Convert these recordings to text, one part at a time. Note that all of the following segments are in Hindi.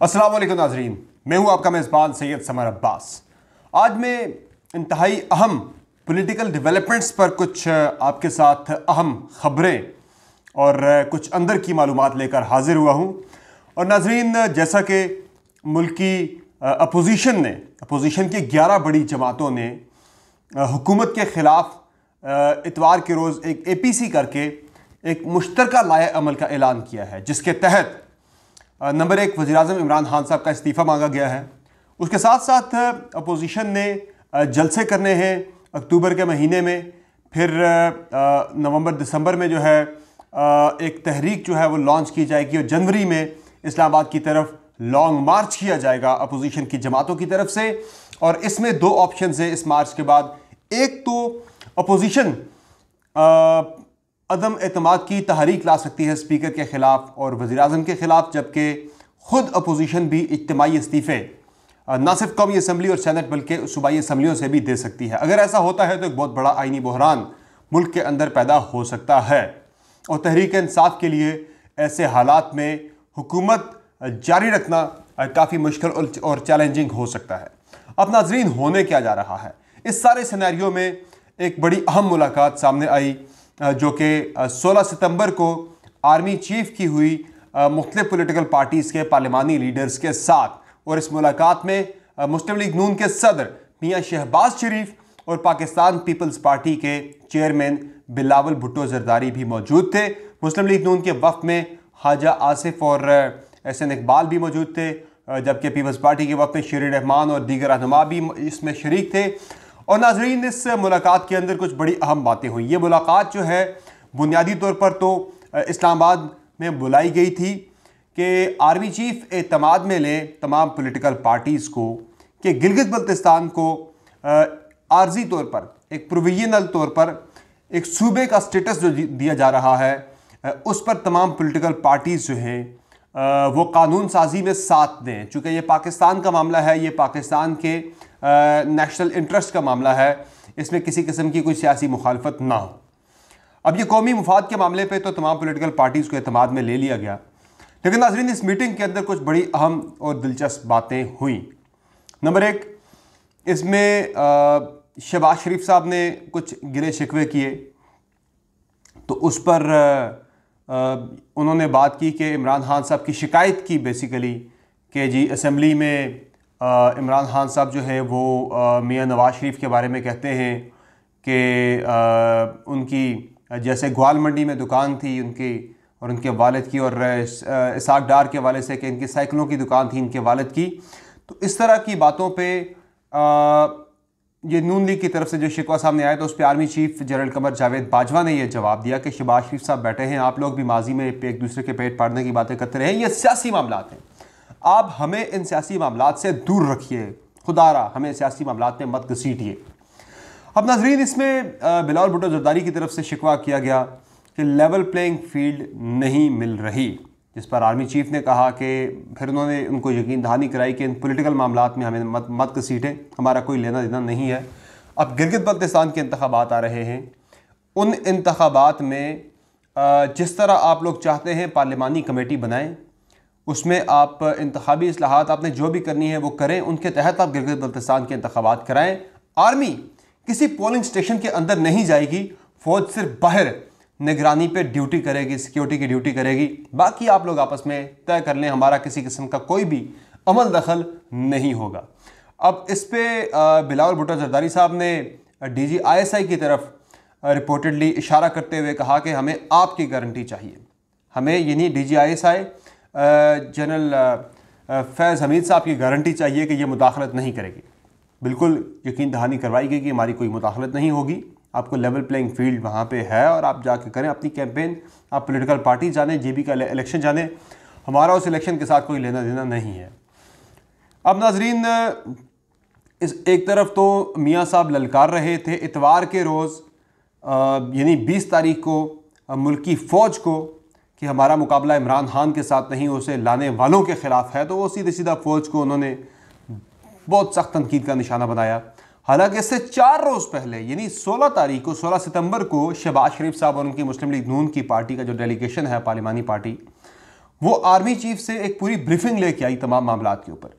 अस्सलाम वालेकुम नाजरीन, मैं हूं आपका मेज़बान सैयद समर अब्बास। आज मैं इंतहाई अहम पॉलिटिकल डेवलपमेंट्स पर कुछ आपके साथ अहम ख़बरें और कुछ अंदर की मालूमात लेकर हाजिर हुआ हूं। और नाजरीन, जैसा कि मुल्की अपोजिशन की 11 बड़ी जमातों ने हुकूमत के ख़िलाफ़ इतवार के रोज़ एक APC करके एक मुश्तरका लाए अमल का ऐलान किया है, जिसके तहत नंबर 1 वज़ीर-ए-आज़म इमरान खान साहब का इस्तीफ़ा मांगा गया है। उसके साथ साथ अपोजिशन ने जलसे करने हैं अक्टूबर के महीने में, फिर नवंबर दिसंबर में जो है एक तहरीक जो है वो लॉन्च की जाएगी और जनवरी में इस्लामाबाद की तरफ लॉन्ग मार्च किया जाएगा अपोजिशन की जमातों की तरफ से। और इसमें दो ऑप्शन है इस मार्च के बाद। एक तो अपोजिशन अदम एतमाद की तहरीक ला सकती है स्पीकर के ख़िलाफ़ और वज़ीर-ए-आज़म के ख़िलाफ़, जबकि ख़ुद अपोजिशन भी इज्तिमाई इस्तीफ़े न सिर्फ कौमी असम्बली और सैनेट बल्कि सूबाई असम्बलियों से भी दे सकती है। अगर ऐसा होता है तो एक बहुत बड़ा आइनी बहरान मुल्क के अंदर पैदा हो सकता है और तहरीक इंसाफ के लिए ऐसे हालात में हुकूमत जारी रखना काफ़ी मुश्किल और चैलेंजिंग हो सकता है। अब नाज़रीन, होने क्या जा रहा है? इस सारे सिनेरियो में एक बड़ी अहम मुलाकात सामने आई जो कि 16 सितंबर को आर्मी चीफ की हुई मुख्तलिफ पॉलिटिकल पार्टीज़ के पार्लिमानी लीडर्स के साथ। और इस मुलाकात में मुस्लिम लीग नून के सदर मियां शहबाज शरीफ और पाकिस्तान पीपल्स पार्टी के चेयरमैन बिलावल भुट्टो जरदारी भी मौजूद थे। मुस्लिम लीग नून के वफ़द में ख्वाजा आसिफ और एहसन इकबाल भी मौजूद थे, जबकि पीपल्स पार्टी के वफ़द में शीर रहमान और दीगर रहनुमा भी इसमें शरीक थे। और नाजरीन, इस मुलाकात के अंदर कुछ बड़ी अहम बातें हुई। ये मुलाकात जो है बुनियादी तौर पर तो इस्लामाबाद में बुलाई गई थी कि आर्मी चीफ एतमाद में लें तमाम पॉलिटिकल पार्टीज़ को कि गिलगित बल्तिस्तान को आर्जी तौर पर, एक प्रोविजनल तौर पर एक सूबे का स्टेटस जो दिया जा रहा है उस पर तमाम पॉलिटिकल पार्टीज़ जो हैं वो कानून साजी में साथ दें। चूँकि ये पाकिस्तान का मामला है, ये पाकिस्तान के नेशनल इंटरेस्ट का मामला है, इसमें किसी किस्म की कोई सियासी मुखालफत ना हो। अब ये कौमी मुफाद के मामले पे तो तमाम पॉलिटिकल पार्टीज़ को एतमाद में ले लिया गया, लेकिन नाज़रीन, इस मीटिंग के अंदर कुछ बड़ी अहम और दिलचस्प बातें हुई। नंबर 1, इसमें शहबाज शरीफ साहब ने कुछ गिले शिकवे किए, तो उस पर उन्होंने बात की कि इमरान खान साहब की शिकायत की बेसिकली कि जी असम्बली में इमरान खान साहब जो है वो मियां नवाज शरीफ के बारे में कहते हैं कि उनकी जैसे ग्वाल मंडी में दुकान थी उनकी और उनके वालिद की, और इसाक डार के वाले से कि इनकी साइकिलों की दुकान थी इनके वालिद की। तो इस तरह की बातों पे ये नून लीग की तरफ से जो शिकवा सामने आया तो उस पर army chief general Qamar Javed Bajwa ने यह जवाब दिया कि शहबाज शरीफ साहब बैठे हैं, आप लोग भी माजी में एक दूसरे के पेट फाड़ने की बातें करते रहे, ये सियासी मामलात हैं, आप हमें इन सियासी मामलात से दूर रखिए, खुदारा हमें सियासी मामलात में मत घसीटिए। अब नाजरीन, इसमें बिलावल भुट्टो जरदारी की तरफ से शिकवा किया गया कि लेवल प्लेइंग फील्ड नहीं मिल रही, जिस पर आर्मी चीफ ने कहा कि फिर उन्होंने उनको यकीन दहानी कराई कि इन पॉलिटिकल मामलात में हमें मत घसीटें, हमारा कोई लेना देना नहीं है। अब गिलगित बल्तिस्तान के इंतखाबात आ रहे हैं, उन इंतखाबात में जिस तरह आप लोग चाहते हैं पार्लिमानी कमेटी बनाएं, उसमें आप इंतखाबी इस्लाहात आपने जो भी करनी है वो करें, उनके तहत आप गिलगित बल्तिस्तान के इंतखाबात कराएं। आर्मी किसी पोलिंग स्टेशन के अंदर नहीं जाएगी, फ़ौज सिर्फ बाहर निगरानी पे ड्यूटी करेगी, सिक्योरिटी की ड्यूटी करेगी, बाकी आप लोग आपस में तय कर लें, हमारा किसी किस्म का कोई भी अमल दखल नहीं होगा। अब इस पे बिलावल भुट्टो जरदारी साहब ने DG ISI की तरफ रिपोर्टेडली इशारा करते हुए कहा कि हमें आपकी गारंटी चाहिए, हमें यानी DG ISI जनरल फैज़ हमीद साहब की गारंटी चाहिए कि ये मुदाखलत नहीं करेगी। बिल्कुल यकीन दहानी करवाई गई कि हमारी कोई मुदाखलत नहीं होगी, आपको लेवल प्लेइंग फील्ड वहाँ पे है और आप जाके करें अपनी कैंपेन, आप पॉलिटिकल पार्टी जाने, JB का इलेक्शन जाने, हमारा उस इलेक्शन के साथ कोई लेना देना नहीं है। अब नाजरीन, इस एक तरफ तो मियाँ साहब ललकार रहे थे इतवार के रोज़ यानी 20 तारीख को मुल्की फ़ौज को कि हमारा मुकाबला इमरान खान के साथ नहीं, उसे लाने वालों के ख़िलाफ़ है, तो वो सीधे सीधा फ़ौज को उन्होंने बहुत सख्त तनकीद का निशाना बनाया। हालांकि इससे 4 रोज़ पहले यानी 16 तारीख को, 16 सितंबर को शहबाज शरीफ साहब और उनकी मुस्लिम लीग नून की पार्टी का जो डेलीगेशन है पार्लिमानी पार्टी, वो आर्मी चीफ से एक पूरी ब्रीफिंग लेके आई तमाम मामलात के ऊपर।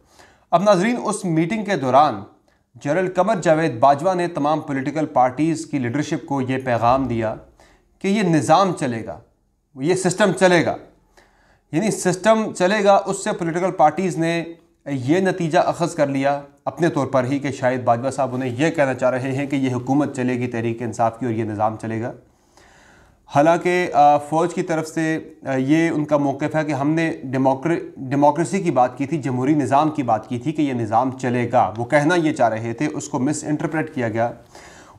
अब नाजरीन, उस मीटिंग के दौरान जनरल कमर जावेद बाजवा ने तमाम पॉलिटिकल पार्टीज़ की लीडरशिप को ये पैगाम दिया कि ये निज़ाम चलेगा, ये सिस्टम चलेगा, यानी सिस्टम चलेगा। उससे पॉलिटिकल पार्टीज़ ने ये नतीजा अखज़ कर लिया अपने तौर पर ही कि शायद बाजवा साहब उन्हें यह कहना चाह रहे हैं कि ये हुकूमत चलेगी तहरीक इंसाफ की और ये निज़ाम चलेगा। हालांकि फ़ौज की तरफ से ये उनका मौक़िफ़ है कि हमने डेमोक्रेसी की बात की थी, जमहूरी निज़ाम की बात की थी कि ये निज़ाम चलेगा। वो कहना ये चाह रहे थे, उसको मिस इंटरप्रेट किया गया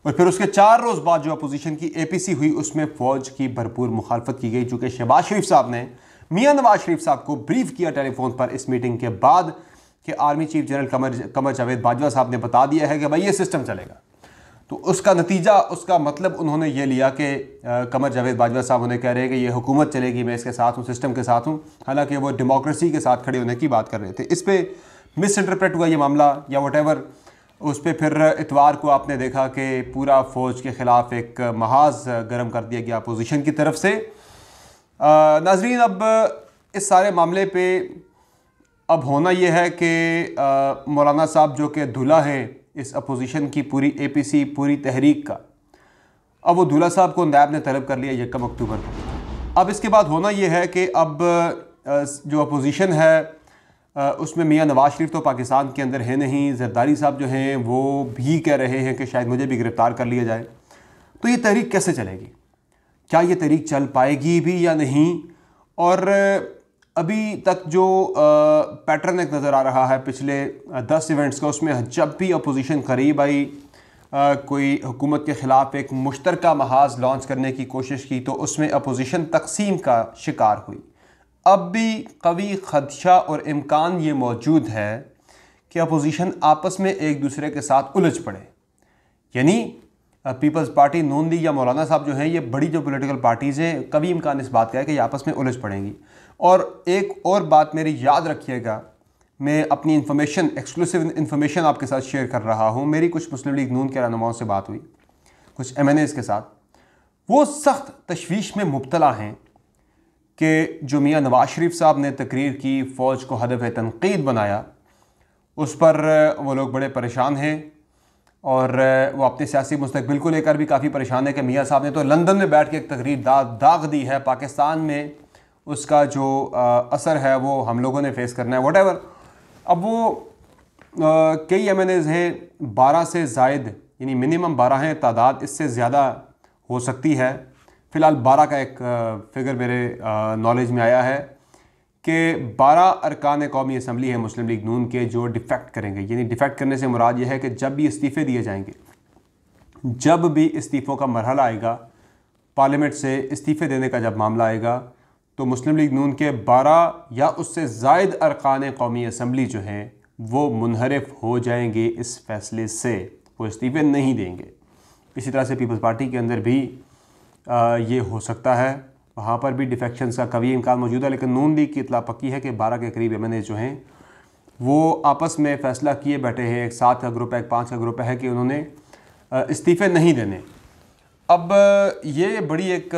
और फिर उसके 4 रोज़ बाद जो अपोजिशन की APC हुई उसमें फ़ौज की भरपूर मुखालफत की गई। चूँकि शहबाज शरीफ साहब ने मियाँ नवाज शरीफ साहब को ब्रीफ किया टेलीफोन पर इस मीटिंग के बाद कि army chief general Qamar Javed Bajwa साहब ने बता दिया है कि भाई ये सिस्टम चलेगा। तो उसका नतीजा, उसका मतलब उन्होंने ये लिया कि कमर जावेद बाजवा साहब उन्हें कह रहे हैं कि ये हुकूमत चलेगी, मैं इसके साथ हूँ, सिस्टम के साथ हूँ। हालांकि वो डेमोक्रेसी के साथ खड़े होने की बात कर रहे थे। इस पर मिस इंटरप्रेट हुआ ये मामला या वटेवर। उस पर फिर इतवार को आपने देखा कि पूरा फ़ौज के ख़िलाफ़ एक महाज गर्म कर दिया गया अपोजिशन की तरफ से। नाजरीन, अब इस सारे मामले पे अब होना यह है कि मौलाना साहब जो कि दूल्हा हैं इस अपोजिशन की पूरी APC पूरी तहरीक का, अब वो दूल्हा साहब को नायब ने तलब कर लिया 1 अक्टूबर को। अब इसके बाद होना यह है कि अब जो अपोजिशन है उसमें मियाँ नवाज शरीफ तो पाकिस्तान के अंदर है नहीं, जरदारी साहब जो हैं वो भी कह रहे हैं कि शायद मुझे भी गिरफ़्तार कर लिया जाए। तो ये तहरीक कैसे चलेगी? क्या ये तहरीक चल पाएगी भी या नहीं? और अभी तक जो पैटर्न एक नज़र आ रहा है पिछले 10 इवेंट्स का, उसमें जब भी अपोजिशन करीब आई कोई हुकूमत के ख़िलाफ़ एक मुश्तरका महाज लॉन्च करने की कोशिश की तो उसमें अपोजिशन तकसीम का शिकार हुई। अब भी कवी खदशा और इम्कान ये मौजूद है कि अपोजिशन आपस में एक दूसरे के साथ उलझ पड़े। यानी पीपल्स पार्टी, नून लीग या मौलाना साहब जो हैं, ये बड़ी जो पॉलिटिकल पार्टीज़ हैं, कभी इम्कान इस बात का है कि ये आपस में उलझ पड़ेंगी। और एक और बात मेरी याद रखिएगा, मैं अपनी इन्फॉर्मेशन, एक्सक्लूसिव इन्फॉर्मेशन आपके साथ शेयर कर रहा हूँ। मेरी कुछ मुस्लिम लीग नून के रहनुमाओं से बात हुई, कुछ MNAs के साथ। वो सख्त तशवीश में मुब्तला हैं कि जो मियाँ नवाज शरीफ साहब ने तकरीर की, फ़ौज को हदफ़ तनक़ीद बनाया, उस पर वो लोग बड़े परेशान हैं और वो अपने सियासी मुस्तक़बिल को लेकर भी काफ़ी परेशान है कि मियाँ साहब ने तो लंदन में बैठ के एक तकरीर दाग दी है, पाकिस्तान में उसका जो असर है वो हम लोगों ने फेस करना है, वटेवर। अब वो कई MNAs हैं, 12 से ज़ायद, यानी मिनिमम 12 हैं तादाद, इससे ज़्यादा हो सकती है। फ़िलहाल 12 का एक फिगर मेरे नॉलेज में आया है कि 12 अरकान कौमी असम्बली है मुस्लिम लीग नून के जो डिफेक्ट करेंगे। यानी डिफेक्ट करने से मुराद ये है कि जब भी इस्तीफ़े दिए जाएंगे, जब भी इस्तीफ़ों का मरहला आएगा, पार्लियामेंट से इस्तीफ़े देने का जब मामला आएगा, तो मुस्लिम लीग नून के 12 या उससे ज़ायद अरकान कौमी असम्बली जो हैं वो मुनहरिफ हो जाएंगे इस फैसले से, वो इस्तीफ़े नहीं देंगे। इसी तरह से पीपल्स पार्टी के अंदर भी ये हो सकता है, वहाँ पर भी डिफेक्शन का कभी इम्कान मौजूद है। लेकिन नून लीग की इतला पक्की है कि 12 के करीब MNA जो हैं वो आपस में फ़ैसला किए बैठे हैं, एक 7 का ग्रुप है, एक 5 का ग्रुप है कि उन्होंने इस्तीफ़े नहीं देने। अब ये बड़ी एक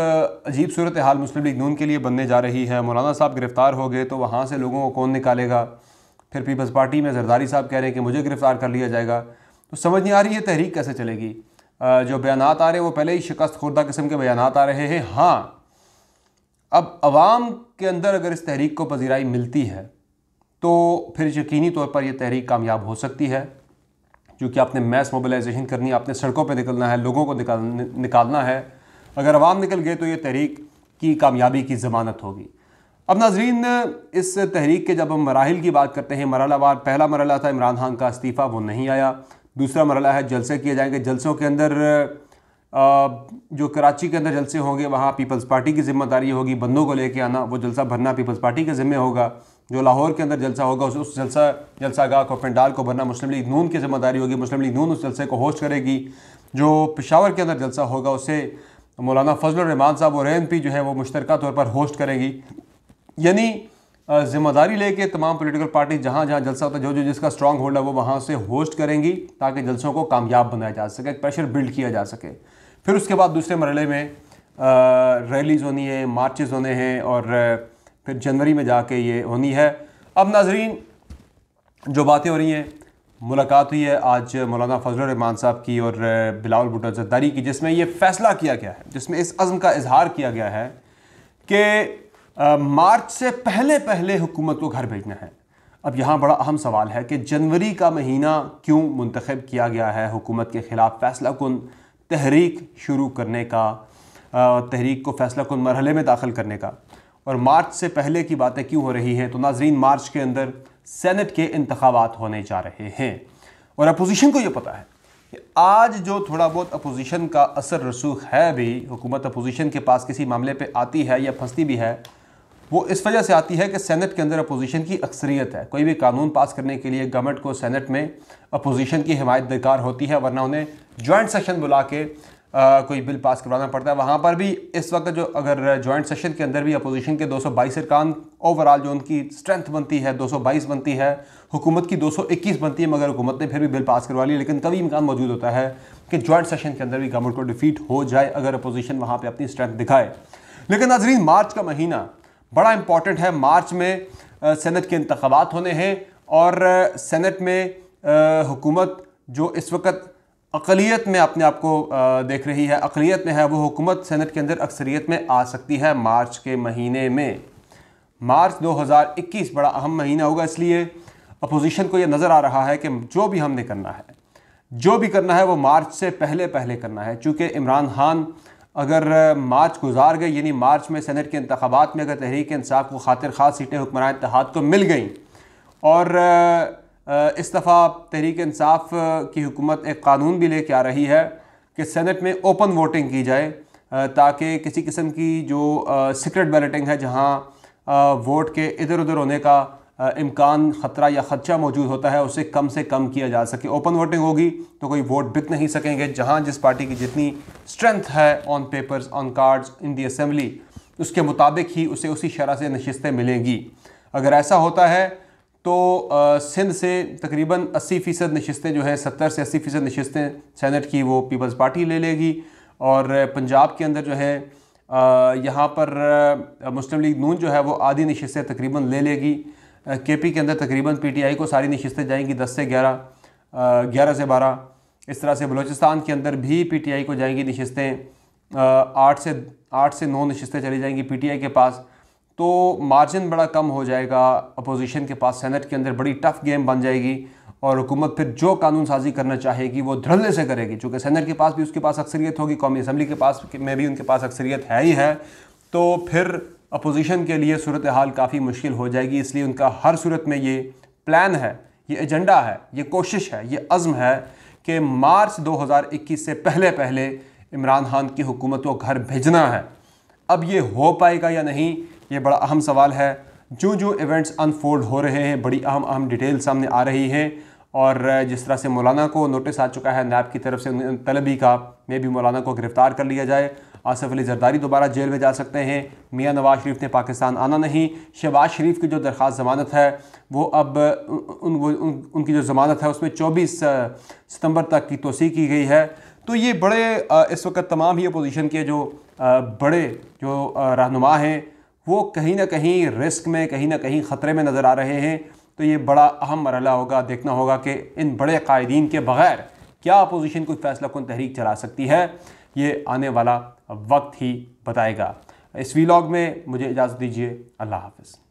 अजीब सूरत हाल मुस्लिम लीग नून के लिए बनने जा रही है। मौलाना साहब गिरफ़्तार हो गए तो वहाँ से लोगों को कौन निकालेगा? फिर पीपल्स पार्टी में जरदारी साहब कह रहे हैं कि मुझे गिरफ़्तार कर लिया जाएगा। तो समझ नहीं आ रही है तहरीक कैसे चलेगी। जो बयानात आ रहे हैं वो पहले ही शिकस्त खुर्दा किस्म के बयानात आ रहे हैं। हाँ, अब अवाम के अंदर अगर इस तहरीक को पजीराई मिलती है तो फिर यकीनी तौर पर यह तहरीक कामयाब हो सकती है, क्योंकि आपने मैस मोबिलाइजेशन करनी है, आपने सड़कों पे निकलना है, लोगों को निकालना है। अगर अवाम निकल गए तो ये तहरीक की कामयाबी की ज़मानत होगी। अब नाजरीन, इस तहरीक के जब हम मराहिल की बात करते हैं, मरहलावार, पहला मरहला था इमरान खान का इस्तीफ़ा, वो नहीं आया। दूसरा मरहला है जलसे किए जाएंगे। जलसों के अंदर जो कराची के अंदर जलसे होंगे वहाँ पीपल्स पार्टी की ज़िम्मेदारी होगी, बंदों को लेके आना, वो जलसा भरना पीपल्स पार्टी के ज़िम्मे होगा। जो लाहौर के अंदर जलसा होगा उस जलसागाह को, पंडाल को भरना मुस्लिम लीग नून की ज़िम्मेदारी होगी, मुस्लिम लीग नून उस जलसे को होस्ट करेगी। जो पेशावर के अंदर जलसा होगा उसे मौलाना फजलुर रहमान साहब और ANP जो है वो मुश्तरका तौर पर होस्ट करेगी। यानी ज़िम्मेदारी लेके तमाम पॉलिटिकल पार्टी जहाँ जहाँ जलसा होता है, जो जिसका स्ट्रॉन्ग होल्ड है वो वहाँ से होस्ट करेंगी ताकि जलसों को कामयाब बनाया जा सके, प्रेशर बिल्ड किया जा सके। फिर उसके बाद दूसरे मरहले में रैलीज़ होनी है, मार्चेज़ होने हैं और फिर जनवरी में जाके ये होनी है। अब नाजरीन, जो बातें हो रही हैं, मुलाकात हुई है आज मौलाना फजलुर रहमान साहब की और बिलावल भुट्टो ज़रदारी की, जिसमें ये फ़ैसला किया गया है, जिसमें इस अज़्म का इजहार किया गया है कि मार्च से पहले पहले हुकूमत को घर भेजना है। अब यहाँ बड़ा अहम सवाल है कि जनवरी का महीना क्यों मुंतखब किया गया है हुकूमत के ख़िलाफ़ फ़ैसला कुन तहरीक शुरू करने का, तहरीक को फ़ैसला कुन मरहले में दाखिल करने का, और मार्च से पहले की बातें क्यों हो रही हैं? तो नाजरीन, मार्च के अंदर सेनेट के इंतखाबात होने जा रहे हैं और अपोजिशन को ये पता है कि आज जो थोड़ा बहुत अपोजिशन का असर रसूख है भी, हुकूमत अपोजिशन के पास किसी मामले पे आती है या फंसती भी है, वो इस वजह से आती है कि सेनेट के अंदर अपोजिशन की अक्सरियत है। कोई भी कानून पास करने के लिए गवर्नमेंट को सेनेट में अपोजिशन की हिमायत दरकार होती है, वरना उन्हें जॉइंट सेशन बुला के कोई बिल पास करवाना पड़ता है। वहाँ पर भी इस वक्त जो अगर जॉइंट सेशन के अंदर भी अपोजिशन के 222 अरकान, ओवरऑल जो उनकी स्ट्रेंथ बनती है 222 बनती है, हुकूमत की 221 बनती है, मगर हुकूमत ने फिर भी बिल पास करवा लिया। लेकिन कभी इम्कान मौजूद होता है कि जॉइंट सेशन के अंदर भी गवर्नमेंट को डिफीट हो जाए अगर अपोजिशन वहाँ पर अपनी स्ट्रेंथ दिखाए। लेकिन नाज़रीन, मार्च का महीना बड़ा इंपॉर्टेंट है। मार्च में सेनेट के इंतखाबात होने हैं और सेनेट में हुकूमत जो इस वक्त अक़लियत में अपने आप को देख रही है, अक़लियत में है, वो हुकूमत सेनेट के अंदर अक्सरियत में आ सकती है मार्च के महीने में। मार्च 2021 बड़ा अहम महीना होगा, इसलिए अपोजिशन को ये नज़र आ रहा है कि जो भी हमने करना है, जो भी करना है वो मार्च से पहले पहले करना है। चूँकि इमरान खान अगर मार्च गुजार गए, यानी मार्च में सेनेट के इंतखाबात में अगर तहरीक इंसाफ को खातिर ख़ास सीटें हुक्मरान इत्तेहाद को मिल गई और इस दफ़ा तहरीक इंसाफ की हुकूमत एक कानून भी लेके आ रही है कि सेनेट में ओपन वोटिंग की जाए, ताकि किसी किस्म की जो सीक्रेट बैलेटिंग है, जहां वोट के इधर उधर होने का इम्कान, ख़तरा या ख़दशा मौजूद होता है, उसे कम किया जा सके। ओपन वोटिंग होगी तो कोई वोट बिक नहीं सकेंगे। जहां जिस पार्टी की जितनी स्ट्रेंथ है on papers, on cards, in the assembly, उसके मुताबिक ही उसे उसी शरह से नशिस्तें मिलेंगी। अगर ऐसा होता है तो सिंध से तकरीबन 80% नशिस्तें जो है, 70 से 80% नशिस्तें सेनेट की वो पीपल्स पार्टी ले लेगी। और पंजाब के अंदर जो है यहाँ पर मुस्लिम लीग नून जो है वो आधी नशिस्तें तकरीबन ले लेगी। केपी के अंदर तकरीबन पीटीआई को सारी नशिस्तें जाएंगी 10 से 11, 11 से 12। इस तरह से बलूचिस्तान के अंदर भी पीटीआई को जाएंगी नशिस्तें, 8 से 9 नशिस्तें चली जाएंगी पीटीआई के पास। तो मार्जिन बड़ा कम हो जाएगा अपोजिशन के पास, सेनेट के अंदर बड़ी टफ गेम बन जाएगी और हुकूमत फिर जो कानून साजी करना चाहेगी वो धड़ल्ले से करेगी। चूँकि सेनेट के पास भी उसके पास अक्सरियत होगी, कौमी असम्बली के पास में भी उनके पास अक्सरियत है ही है, तो फिर अपोजिशन के लिए सूरत हाल काफ़ी मुश्किल हो जाएगी। इसलिए उनका हर सूरत में ये प्लान है, ये एजेंडा है, ये कोशिश है, ये अज़्म है कि मार्च 2021 से पहले पहले इमरान खान की हुकूमत को घर भेजना है। अब ये हो पाएगा या नहीं, ये बड़ा अहम सवाल है। जो जो इवेंट्स अनफोल्ड हो रहे हैं, बड़ी अहम डिटेल सामने आ रही हैं। और जिस तरह से मौलाना को नोटिस आ चुका है नैब की तरफ से तलबी का, में भी मौलाना को गिरफ़्तार कर लिया जाए। आसिफ अली जरदारी दोबारा जेल में जा सकते हैं। मियाँ नवाज शरीफ ने पाकिस्तान आना नहीं। शहबाज शरीफ की जो दरख्वास्त ज़मानत है वो अब उनकी जो ज़मानत है उसमें 24 सितंबर तक की तोसी की गई है। तो ये बड़े इस वक्त तमाम ही अपोजिशन के जो बड़े जो रहनुमा हैं वो कहीं ना कहीं रिस्क में, कहीं ना कहीं ख़तरे में नज़र आ रहे हैं। तो ये बड़ा अहम मरहला होगा, देखना होगा कि इन बड़े कायदीन के बग़ैर क्या अपोजिशन कोई फ़ैसला कुन तहरीक चला सकती है। ये आने वाला वक्त ही बताएगा। इस वीलॉग में मुझे इजाज़त दीजिए। अल्लाह हाफ़िज़।